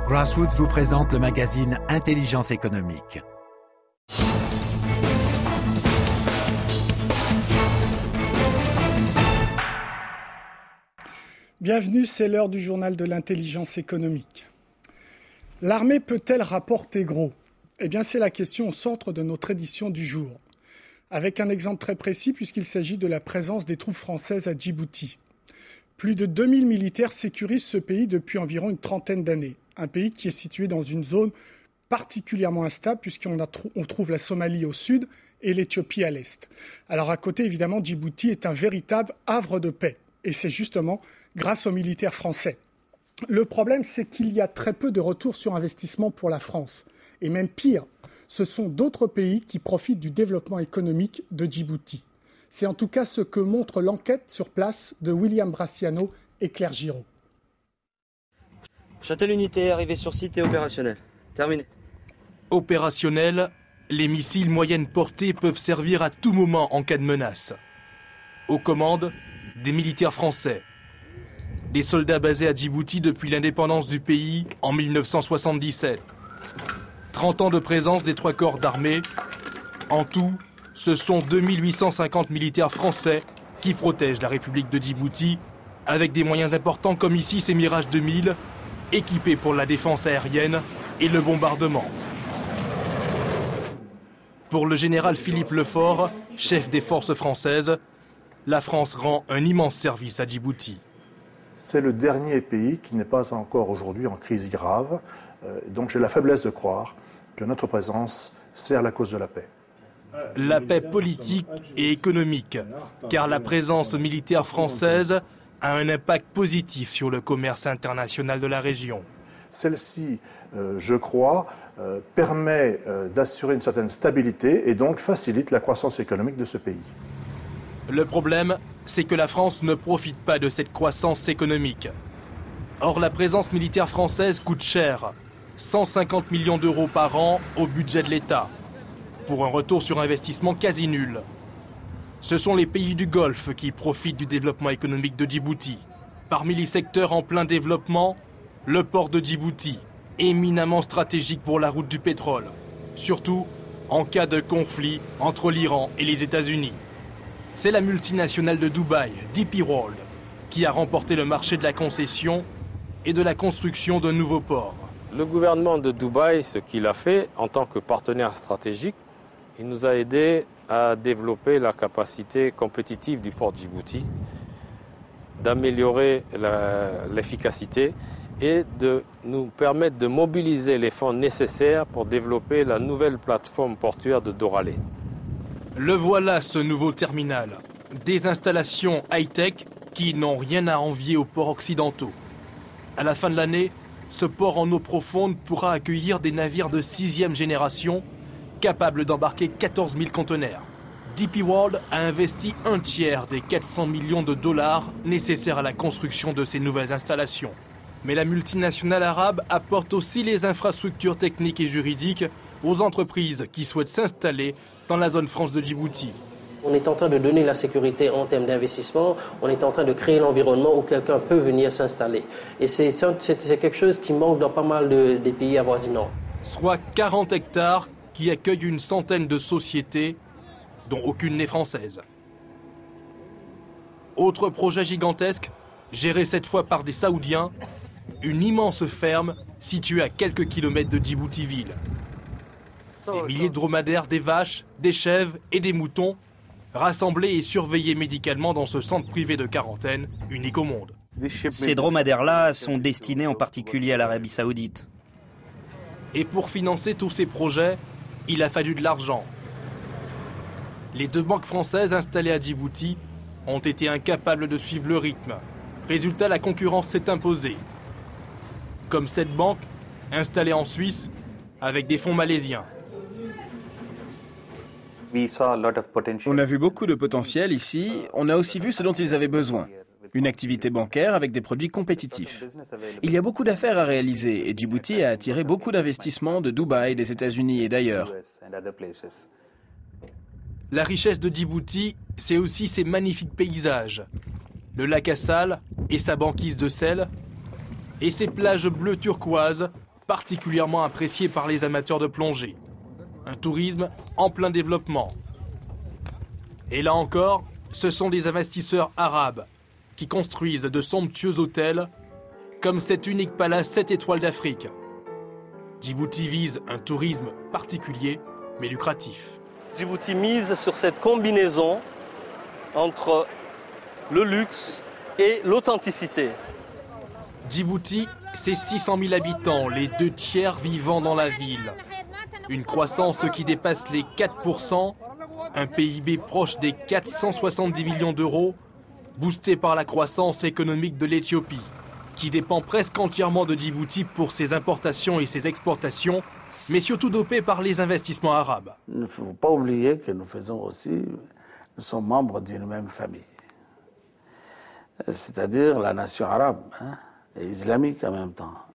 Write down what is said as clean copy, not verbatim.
Grassroots vous présente le magazine Intelligence économique. Bienvenue, c'est l'heure du journal de l'intelligence économique. L'armée peut-elle rapporter gros ? Eh bien, c'est la question au centre de notre édition du jour. Avec un exemple très précis puisqu'il s'agit de la présence des troupes françaises à Djibouti. Plus de 2000 militaires sécurisent ce pays depuis environ une trentaine d'années. Un pays qui est situé dans une zone particulièrement instable puisqu'on trouve la Somalie au sud et l'Éthiopie à l'est. Alors à côté, évidemment, Djibouti est un véritable havre de paix. Et c'est justement grâce aux militaires français. Le problème, c'est qu'il y a très peu de retour sur investissement pour la France. Et même pire, ce sont d'autres pays qui profitent du développement économique de Djibouti. C'est en tout cas ce que montre l'enquête sur place de William Braciano et Claire Giraud. Châtel unité arrivé sur site et opérationnel. Terminé. Opérationnel, les missiles moyenne portée peuvent servir à tout moment en cas de menace. Aux commandes, des militaires français. Des soldats basés à Djibouti depuis l'indépendance du pays en 1977. 30 ans de présence des 3 corps d'armée. En tout, ce sont 2850 militaires français qui protègent la République de Djibouti avec des moyens importants comme ici ces Mirage 2000, équipés pour la défense aérienne et le bombardement. Pour le général Philippe Lefort, chef des forces françaises, la France rend un immense service à Djibouti. C'est le dernier pays qui n'est pas encore aujourd'hui en crise grave. Donc j'ai la faiblesse de croire que notre présence sert la cause de la paix. La paix politique et économique, car la présence militaire française a un impact positif sur le commerce international de la région. Celle-ci, je crois, permet d'assurer une certaine stabilité et donc facilite la croissance économique de ce pays. Le problème, c'est que la France ne profite pas de cette croissance économique. Or, la présence militaire française coûte cher, 150 millions d'euros par an au budget de l'État, pour un retour sur investissement quasi nul. Ce sont les pays du Golfe qui profitent du développement économique de Djibouti. Parmi les secteurs en plein développement, le port de Djibouti, éminemment stratégique pour la route du pétrole, surtout en cas de conflit entre l'Iran et les États-Unis. C'est la multinationale de Dubaï, DP World, qui a remporté le marché de la concession et de la construction d'un nouveau port. Le gouvernement de Dubaï, ce qu'il a fait en tant que partenaire stratégique, il nous a aidés à développer la capacité compétitive du port de Djibouti, d'améliorer l'efficacité et de nous permettre de mobiliser les fonds nécessaires pour développer la nouvelle plateforme portuaire de Doralé. Le voilà, ce nouveau terminal. Des installations high-tech qui n'ont rien à envier aux ports occidentaux. À la fin de l'année, ce port en eau profonde pourra accueillir des navires de 6e génération capables d'embarquer 14 000 conteneurs. DP World a investi un tiers des 400 millions de dollars nécessaires à la construction de ces nouvelles installations. Mais la multinationale arabe apporte aussi les infrastructures techniques et juridiques aux entreprises qui souhaitent s'installer dans la zone franche de Djibouti. On est en train de donner la sécurité en termes d'investissement, on est en train de créer l'environnement où quelqu'un peut venir s'installer. Et c'est quelque chose qui manque dans pas mal des pays avoisinants. Soit 40 hectares qui accueillent une centaine de sociétés, dont aucune n'est française. Autre projet gigantesque, géré cette fois par des Saoudiens, une immense ferme située à quelques kilomètres de Djibouti-ville. Des milliers de dromadaires, des vaches, des chèvres et des moutons rassemblés et surveillés médicalement dans ce centre privé de quarantaine, unique au monde. Ces dromadaires-là sont destinés en particulier à l'Arabie Saoudite. Et pour financer tous ces projets, il a fallu de l'argent. Les 2 banques françaises installées à Djibouti ont été incapables de suivre le rythme. Résultat, la concurrence s'est imposée. Comme cette banque, installée en Suisse, avec des fonds malaisiens. On a vu beaucoup de potentiel ici, on a aussi vu ce dont ils avaient besoin. Une activité bancaire avec des produits compétitifs. Il y a beaucoup d'affaires à réaliser et Djibouti a attiré beaucoup d'investissements de Dubaï, des États-Unis et d'ailleurs. La richesse de Djibouti, c'est aussi ses magnifiques paysages. Le lac Assal et sa banquise de sel, et ses plages bleues turquoises particulièrement apprécié par les amateurs de plongée. Un tourisme en plein développement. Et là encore, ce sont des investisseurs arabes qui construisent de somptueux hôtels comme cet unique palace 7 étoiles d'Afrique. Djibouti vise un tourisme particulier mais lucratif. Djibouti mise sur cette combinaison entre le luxe et l'authenticité. Djibouti, c'est 600 000 habitants, les 2/3 vivant dans la ville. Une croissance qui dépasse les 4%, un PIB proche des 470 millions d'euros, boosté par la croissance économique de l'Éthiopie, qui dépend presque entièrement de Djibouti pour ses importations et ses exportations, mais surtout dopé par les investissements arabes. Il ne faut pas oublier que nous sommes membres d'une même famille, c'est-à-dire la nation arabe et islamique en même temps.